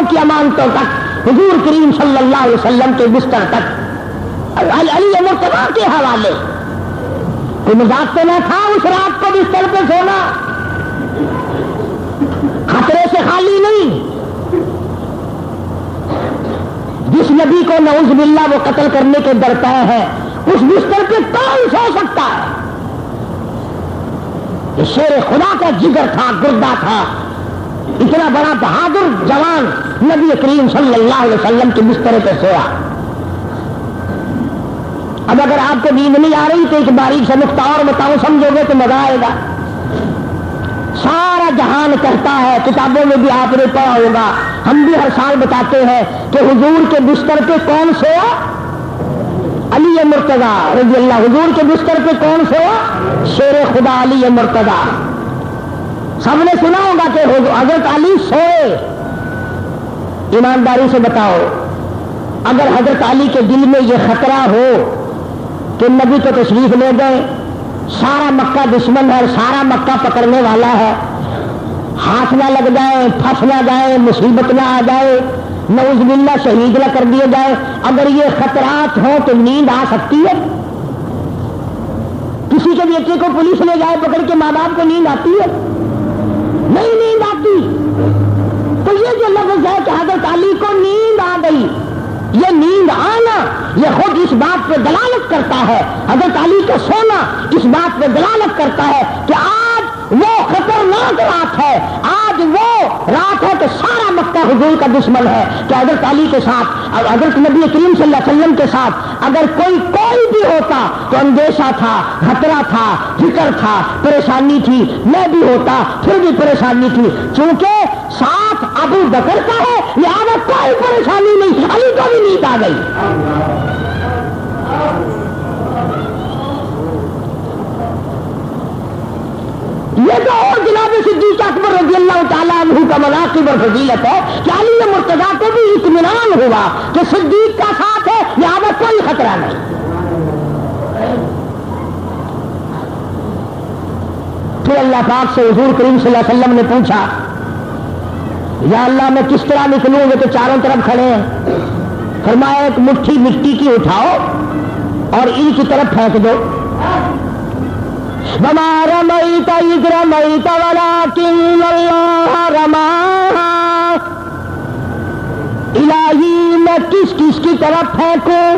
امانتوں کی امانتوں تک، حضور کریم صلی اللہ علیہ وسلم کے بستر تک، علی مرتضیٰ کے حوالے. کوئی مذاق تو نہ تھا اس رات کو بستر پہ سونا، خطرے سے خالی نہیں. جس نبی کو نعوذ باللہ وہ قتل کرنے کے ڈرتا ہے، اس بستر پہ کون سو سکتا ہے؟ یہ شیر خدا کا جگر تھا، گردہ تھا، اتنا بڑا بہادر جوان نبی کریم صلی اللہ علیہ وسلم کے بستر پہ سویا. اب اگر آپ کو نیند نہیں آ رہی تو ایک باریک سے نقطہ اور بتاؤں، سمجھو گے تو مزہ آئے گا. سارا جہان کہتا ہے، کتابوں میں بھی آپ نے پڑھا ہوگا، ہم بھی ہر سال بتاتے ہیں کہ حضور کے بستر پہ کون سویا؟ علی مرتضیٰ رضی اللہ. حضور کے بستر پہ کون سویا؟ شیر خدا علی مرتضیٰ. سب نے سنا ہوگا کہ حضرت علی سوئے. ایمانداری سے بتاؤ، اگر حضرت علی کے دل میں یہ خطرہ ہو کہ نبی تو تشریف لے گئے، سارا مکہ دشمن ہے اور سارا مکہ پکڑنے والا ہے، ہاتھ نہ لگ جائے، پھنس نہ جائے، مصیبت نہ آ جائے، نعوذ باللہ شہید نہ کر دیے جائے، اگر یہ خطرات ہوں تو نیند آ سکتی ہے؟ کسی کے بیٹے کو پولیس لے جائے پکڑ کے، ماں باپ کو نیند آتی ہے؟ نہیں نیند آتی. تو یہ جو لفظ ہے کہ حضرت علی کو نیند آ گئی، یہ نیند آنا یہ خود اس بات پہ دلالت کرتا ہے، حضرت علی کا سونا اس بات پہ دلالت کرتا ہے کہ آج وہ خطرناک رات ہے، آج وہ رات ہے کہ سارا مکہ حضور کا دشمن ہے. کہ حضرت علی کے ساتھ، حضرت نبی کریم صلی اللہ علیہ وسلم کے ساتھ اگر کوئی بھی ہوتا تو اندیشہ تھا، خطرہ تھا، فکر تھا، پریشانی تھی. میں بھی ہوتا پھر بھی پریشانی تھی. چونکہ ساتھ ابو بکر کا ہے لہٰذا کوئی پریشانی نہیں، علی کو بھی نیند آ گئی. یہ تو اور جناب صدیق اکبر رضی اللہ تعالیٰ عنہ کا مناقب اور فضیلت ہے کہ علی مرتضیٰ کو بھی اطمینان ہوا کہ صدیق کا ساتھ ہے لہٰذا کوئی خطرہ نہیں. پھر اللہ پاک سے حضور کریم صلی اللہ علیہ وسلم نے پوچھا، یا اللہ میں کس طرح نکلوں گے؟ تو چاروں طرف کھڑے ہیں. فرمایا ایک مٹھی مٹی کی اٹھاؤ اور ان کی طرف پھینک دو. وما رمیت اذ رمیت ولکن اللہ رماها. الہی میں کس کس کی طرف پھینکوں؟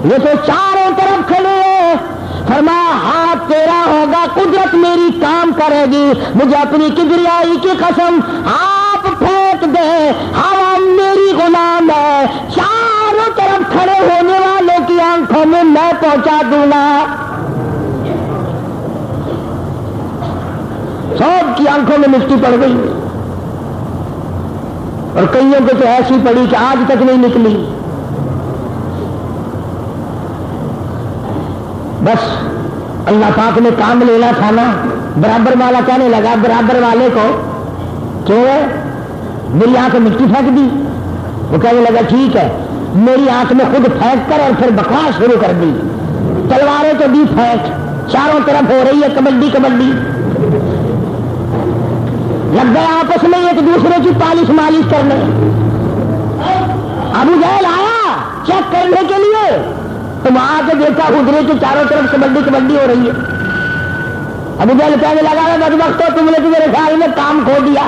یہ تو چاروں طرف کھڑے ہیں. فرمایا ہاتھ تیرا ہوگا، قدرت میری کام کرے گی. مجھے اپنی کبریائی کی قسم، آپ پھینک دیں، ہوا میری غلام ہے. چاروں طرف کھڑے ہونے والوں کی آنکھوں میں میں پہنچا دوں گا. سب کی آنکھوں میں مٹی پڑ گئی اور کئیوں کو تو ایسی پڑی کہ آج تک نہیں نکلی. بس اللہ پاک نے کام لینا تھا نا. برابر والا کہنے لگا برابر والے کو، کیوں ہے میری آنکھ میں مٹی پھینک دی؟ وہ کہنے لگا ٹھیک ہے. میری آنکھ میں خود پھینک کر اور پھر بکواس شروع کر دی. تلواریں تو دی پھینک، چاروں طرف ہو رہی ہے کبڈی کبڈی. لگ گئے آپس میں ایک دوسرے کی پالش مالش کرنے. ابو جہل آیا چیک کرنے کے لیے تو وہاں کے دیکھا حجرے کے چاروں طرف کبڈی کبڈی ہو رہی ہے. ابو جہل کہنے لگا ہے بدبخت ہو تم نے تو میرے خیال میں کام کھو دیا.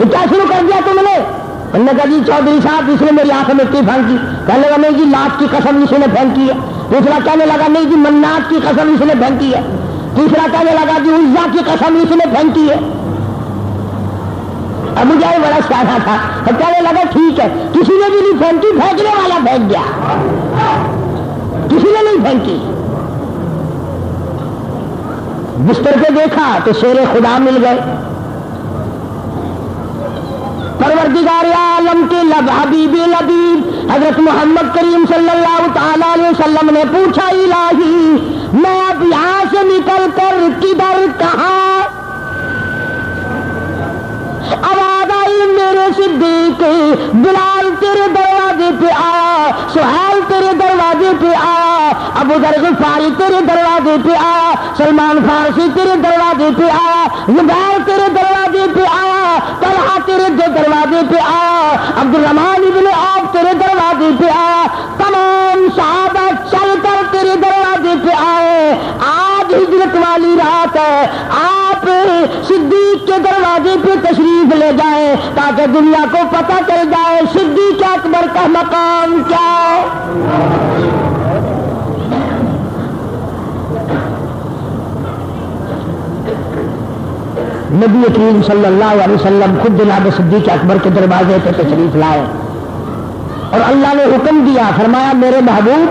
یہ کیا شروع کر دیا تم نے؟ انہوں نے کہا جی چودھری صاحب اس نے میری آنکھ میں مٹی پھینکی. کہنے لگا نہیں جی لات کی قسم اس نے پھینکی ہے. دوسرا کہنے لگا نہیں جی منات کی قسم اس نے پھینکی ہے. تیسرا کہنے لگا جی عزا کی قسم اس نے پھینکی ہے. ابو جہل بڑا سیاح تھا، کہنے لگا ٹھیک ہے کسی نے بھی نہیں پھینکی، پھینکنے والا پھینک گیا، کسی نے نہیں پھینکی. بستر پہ دیکھا تو شیر خدا مل گئے. پروردگار عالم کے حبیب لبیب حضرت محمد کریم صلی اللہ تعالی علیہ وسلم نے پوچھا الہی میں اب یہاں سے نکل کر کدھر کہاں؟ آواز آئی میرے صدیق بلال تیرے دروازے پہ آیا، سہیل تیرے دروازے پہ آیا، ابو ذر غفاری تیرے دروازے پہ آیا، سلمان فارسی تیرے دروازے پہ آیا، زبیر تیرے دروازے پہ آیا، طلحہ تیرے دروازے دروازے پہ آیا، عبد الرحمن ابن عوف تیرے دروازے پہ آیا، تمام صحابہ چل کر تیرے دروازے پہ آئے. آج ہجرت والی رات ہے، آپ صدیق کے دروازے پہ تشریف لے جائیں تاکہ دنیا کو پتہ چل جائے صدیق اکبر کا مقام کیا ہے. نبی کریم صلی اللہ علیہ وسلم خود جناب صدیق اکبر کے دروازے پہ تشریف لائے اور اللہ نے حکم دیا، فرمایا میرے محبوب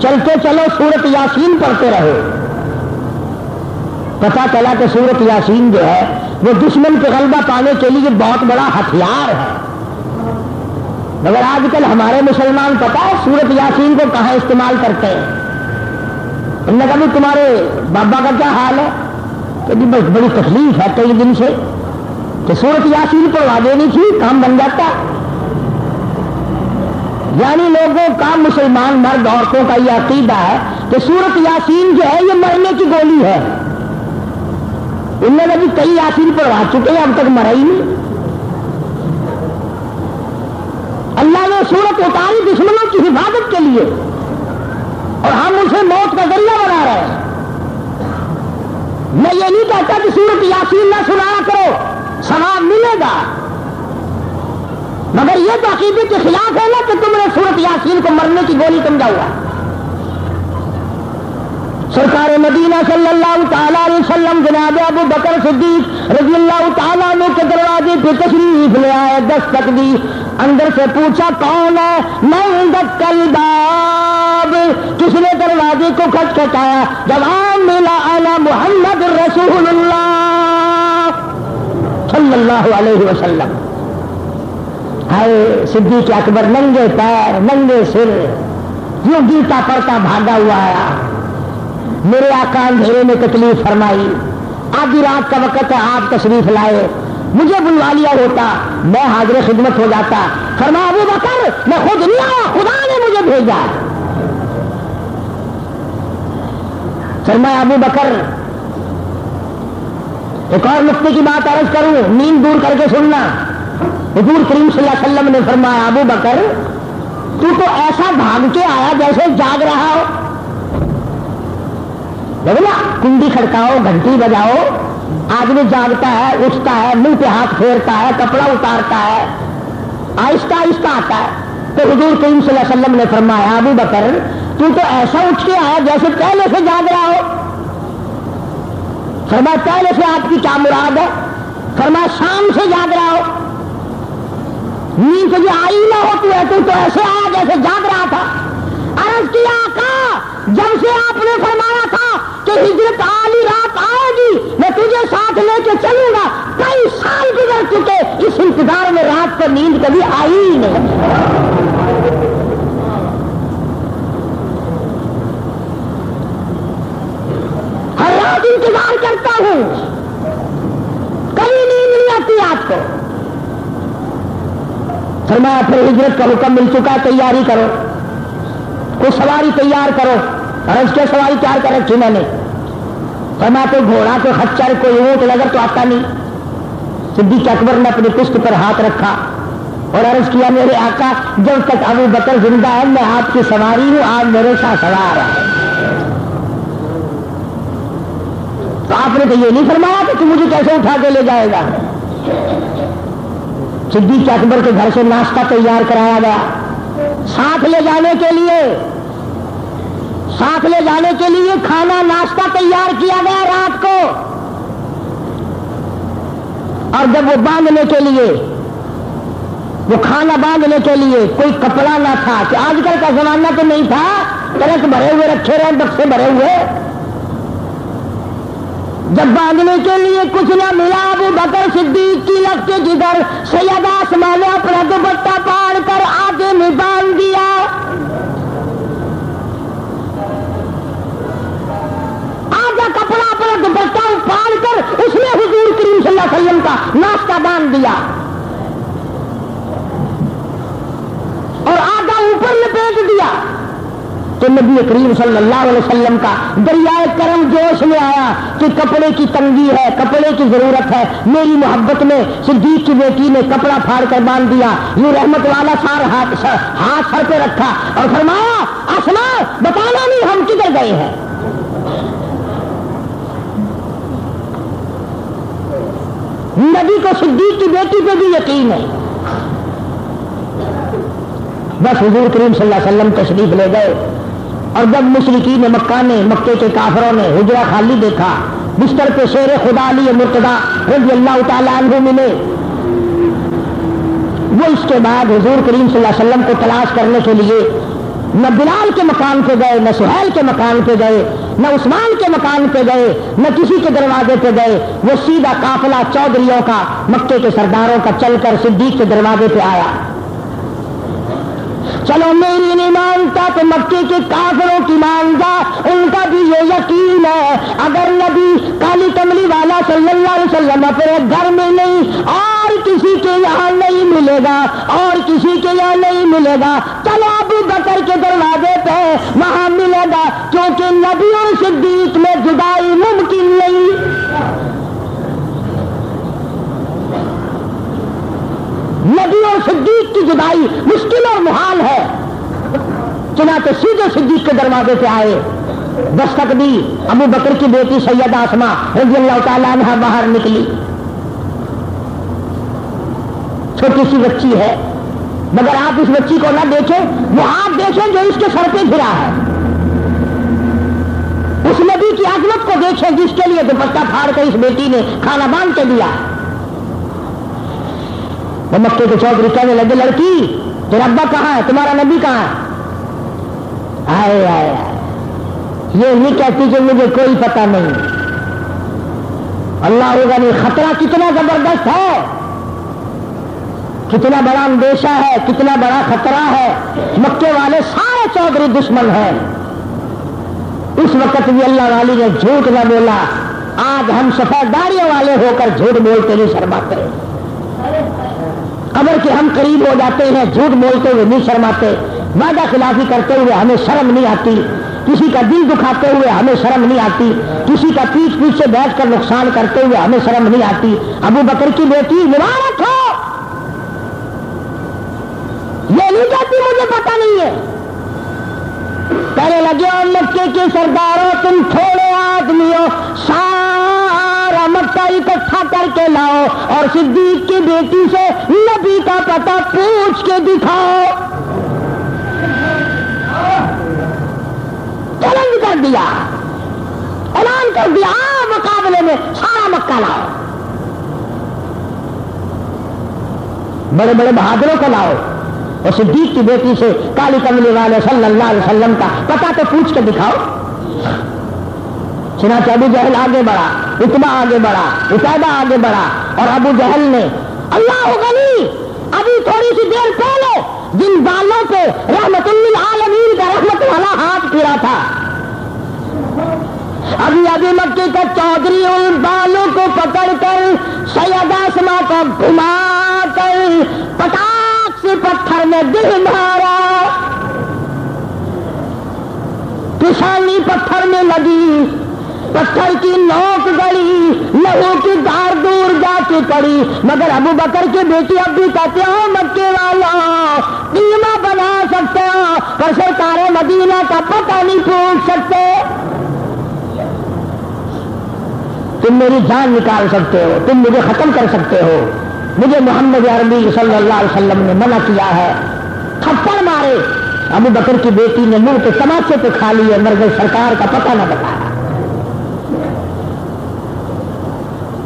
چلتے چلو سورت یاسین پڑھتے رہو. پتہ چلا کہ سورت یاسین جو ہے وہ دشمن پہ غلبہ پانے کے لیے بہت بڑا ہتھیار ہے. مگر آج کل ہمارے مسلمان پتہ ہے سورت یاسین کو کہاں استعمال کرتے ہیں. انہوں نے کہا بھی تمہارے بابا کا کیا حال ہے کہ جی بس بڑی تکلیف ہے کئی دن سے، کہ سورت یاسین پڑھوا دینی تھی کام بن جاتا. یعنی لوگوں کا، مسلمان مرد عورتوں کا یہ عقیدہ ہے کہ سورت یاسین جو ہے یہ مرنے کی گولی ہے. انہوں نے بھی کئی یاسین پڑھوا چکے ہیں اب تک مرا ہی نہیں. اللہ نے سورت اتاری دشمنوں کی حفاظت کے لیے اور ہم اسے موت کا ذریعہ بنا رہے ہیں. میں یہ نہیں کہتا کہ سورت یاسین نہ سنایا کرو، ثواب ملے گا، مگر یہ تو عقیدے کے خلاف ہے نا کہ تم نے سورت یاسین کو مرنے کی گولی سمجھا ہوا. سرکار مدینہ صلی اللہ تعالیٰ علیہ وسلم جناب ابو بکر صدیق رضی اللہ تعالیٰ عنہ کے دروازے پہ تشریف لے آئے، دستک دی، اندر سے پوچھا کون ہے؟ من دق الباب، کس نے دروازے کو کھٹکھٹایا؟ جواب ملا انا محمد رسول اللہ صلی اللہ علیہ وسلم. ہائے صدیق اکبر ننگے پیر ننگے سر یوں گیتا پڑتا بھاگا ہوا آیا. میرے آقا اندھیرے میں تکلیف فرمائی، آدھی رات کا وقت ہے، آپ تشریف لائے، مجھے بلوا لیا ہوتا میں حاضر خدمت ہو جاتا. فرمایا ابو بکر میں خود نہیں آیا، خدا نے مجھے بھیجا. فرمایا ابو بکر ایک اور نقطے کی بات عرض کروں، نیند دور کر کے سننا. حضور کریم صلی اللہ علیہ وسلم نے فرمایا ابو بکر تو ایسا بھاگ کے آیا جیسے جاگ رہا ہو. دیکھو نا، کنڈی کھڑکاؤ، گھنٹی بجاؤ، آدمی جاگتا ہے، اٹھتا ہے، منہ پہ ہاتھ پھیرتا ہے، کپڑا اتارتا ہے، آہستہ آہستہ آتا ہے. تو حضور کریم صلی اللہ علیہ وسلم نے فرمایا ابو بکر تو ایسا اٹھ کے آیا جیسے پہلے سے جاگ رہا ہو. فرمایا پہلے سے آپ کی کیا مراد ہے؟ فرمایا شام سے جاگ رہا ہو، نیند تجھے آئی نہ ہوتی ہے تو ایسے آیا جیسے جاگ رہا تھا. عرض کیا آقا جب سے آپ نے فرمایا تھا کہ ہجرت والی رات آئے گی میں تجھے ساتھ لے کے چلوں گا، کئی سال گزر چکے، اس انتظار میں رات کو نیند کبھی آئی ہی نہیں. ہر رات انتظار کرتا ہوں، کبھی نیند نہیں آتی آپ کو. فرمایا پھر ہجرت کا حکم مل چکا، تیاری کرو، کوئی سواری تیار کرو. عرض کے سواری تیار کر رکھی میں نے. فرمایا کوئی گھوڑا، کوئی خچر، کوئی اونٹ نظر تو آتا نہیں. صدیق اکبر نے اپنی پشت پر ہاتھ رکھا اور عرض کیا میرے آقا جب تک ابو بکر زندہ ہے میں آپ کی سواری ہوں، آپ میرے ساتھ سوار ہے. تو آپ نے تو یہ نہیں فرمایا کہ مجھے کیسے اٹھا کے لے جائے گا. صدیق اکبر کے گھر سے ناشتہ تیار کرایا گیا، ساتھ لے جانے کے لیے کھانا ناشتہ تیار کیا گیا رات کو. اور جب وہ باندھنے کے لیے، وہ کھانا باندھنے کے لیے کوئی کپڑا نہ تھا کہ آج کل کا زمانہ تو نہیں تھا ٹرک بھرے ہوئے رکھے رہے، بکسے بھرے ہوئے. جب باندھنے کے لیے کچھ نہ ملا ابو بکر صدیق کی لگتے جدھر سیدہ اسماء نے اپنا دوپٹہ پاڑ کر آگے میں باندھ دیا. آگا کپڑا اپنا دوپٹہ پاڑ کر اس نے حضور کریم صلی اللہ علیہ وسلم کا ناشتہ باندھ دیا اور آگا اوپر لپیٹ دیا. تو نبی کریم صلی اللہ علیہ وسلم کا دریائے کرم جوش میں آیا کہ کپڑے کی تنگی ہے، کپڑے کی ضرورت ہے، میری محبت میں صدیق کی بیٹی نے کپڑا پھاڑ کر باندھ دیا، یہ رحمت والا ہاتھ سر پہ رکھا اور فرمایا اسماء بتانا نہیں ہم کدھر گئے ہیں۔ نبی کو صدیق کی بیٹی پہ بھی یقین ہے۔ بس حضور کریم صلی اللہ علیہ وسلم تشریف لے گئے، اور جب مشرکین مکہ نے، مکے کے کافروں نے حجرہ خالی دیکھا، بستر پہ شیر خدا علی مرتضیٰ رضی اللہ تعالیٰ عنہ ملے، وہ اس کے بعد حضور کریم صلی اللہ علیہ وسلم کو تلاش کرنے کے لیے نہ بلال کے مکان پہ گئے، نہ سہیل کے مکان پہ گئے، نہ عثمان کے مکان پہ گئے، نہ کسی کے دروازے پہ گئے، وہ سیدھا قافلہ چودھریوں کا، مکے کے سرداروں کا چل کر صدیق کے دروازے پہ آیا۔ چلو میری نہیں مانتا تو مکے کے کافروں کی مان جا، ان کا بھی یہ یقین ہے اگر نبی کالی کملی والا صلی اللہ علیہ وسلم اپنے گھر میں نہیں اور کسی کے یہاں نہیں ملے گا، اور کسی کے یہاں نہیں ملے گا، چلو ابو بکر کے دروازے پہ وہاں ملے گا، کیونکہ نبی اور صدیق میں جدائی ممکن نہیں۔ نبی اور صدیق کی جدائی مشکل اور محال ہے۔ چنانچہ سیدھے صدیق کے دروازے پہ آئے، دستک دی، ابو بکر کی بیٹی سیدہ اسماء رضی اللہ تعالیٰ عنہا باہر نکلی، چھوٹی سی بچی ہے، مگر آپ اس بچی کو نہ دیکھیں، وہ آپ دیکھیں جو اس کے سر پہ گھرا ہے، اس نبی کی عظمت کو دیکھیں جس کے لیے دوپٹہ پھاڑ کر اس بیٹی نے کھانا باندھ کے دیا۔ وہ مکے کے چودھری کہنے لگے لڑکی تیرا ابا کہاں ہے، تمہارا نبی کہاں ہے؟ آئے آئے یہ نہیں کہتی کہ مجھے کوئی پتہ نہیں، اللہ ہوگا نہیں، خطرہ کتنا زبردست ہے، کتنا بڑا اندیشہ ہے، کتنا بڑا خطرہ ہے، مکے والے سارے چودھری دشمن ہیں۔ اس وقت بھی اللہ والی نے جھوٹ نہ بولا، آج ہم سفید داڑیوں والے ہو کر جھوٹ بولتے نہیں شرماتے، قبر کے ہم قریب ہو جاتے ہیں جھوٹ بولتے ہوئے نہیں شرماتے، وعدہ خلافی کرتے ہوئے ہمیں شرم نہیں آتی، کسی کا دل دکھاتے ہوئے ہمیں شرم نہیں آتی، کسی کا پیچھے پیچھے بیٹھ کر نقصان کرتے ہوئے ہمیں شرم نہیں آتی۔ ابو بکر کی بیٹی مبارک ہو، یہ نہیں کہتی مجھے پتہ نہیں ہے، کہنے لگے اور مکے کے سرداروں تم تھوڑے آدمی ہو، سارا مکہ اکٹھا کر کے لاؤ اور صدیق کی بیٹی سے نبی کا پتہ پوچھ کے دکھاؤ۔ چیلنج کر دیا، اعلان کر دیا، مقابلے میں سارا مکہ لاؤ، بڑے بڑے بہادروں کو لاؤ اور صدیق کی بیٹی سے کالی کملی والے صلی اللہ علیہ وسلم کا پتہ تو پوچھ کے دکھاؤ۔ چنانچہ ابو جہل آگے بڑھا، عتبہ آگے بڑھا، عتیبہ آگے بڑھا، اور ابو جہل نے اللہ غنی ابھی تھوڑی سی دیر پہلے جن بالوں پہ رحمت للعالمین کا رحمت والا ہاتھ پھرا تھا، ابھی مکے کا چودھری ان بالوں کو پکڑ کر سیدہ اسماء کو گھما کر پٹاخ سے پتھر میں دل مارا، پیشانی پتھر میں لگی، پتھر کی نوک گڑی، لہو کی دھار دور جا کے پڑی، مگر ابو بکر کی بیٹی اب بھی کہتے ہو مکے والا قیمہ بنا سکتے ہو پر سرکار مدینہ کا پتہ نہیں پوچھ سکتے، تم میری جان نکال سکتے ہو، تم مجھے ختم کر سکتے ہو، مجھے محمد عربی صلی اللہ علیہ وسلم نے منع کیا ہے۔ تھپڑ مارے، ابو بکر کی بیٹی نے منہ کے تماچے پہ کھا لیے مگر سرکار کا پتہ نہ بتایا،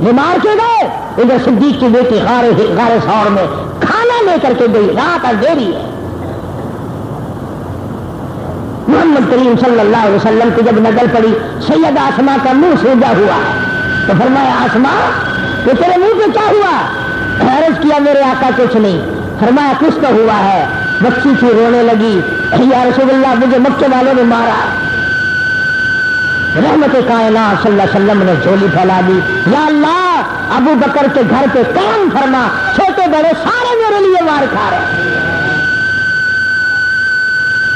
یہ مار کے گئے۔ ادھر صدیق کی بیٹی غار ثور میں کھانا لے کر کے گئی، رات اندھیری ہے، محمد کریم صلی اللہ علیہ وسلم کی جب نظر پڑی سیدہ اسماء کا منہ سوجا ہوا تو فرمایا اسماء یہ تیرے منہ پہ کیا ہوا؟ عرض کیا میرے آقا کچھ نہیں، فرمایا کچھ تو ہوا ہے، بچی تھی رونے لگی، یا رسول اللہ مجھے مکے والوں نے مارا، رحمت کائنات صلی اللہ علیہ وسلم نے جھولی پھیلا دی، یا اللہ ابو بکر کے گھر پہ قیام فرما، چھوٹے بڑے سارے میرے لیے وار کھا رہے،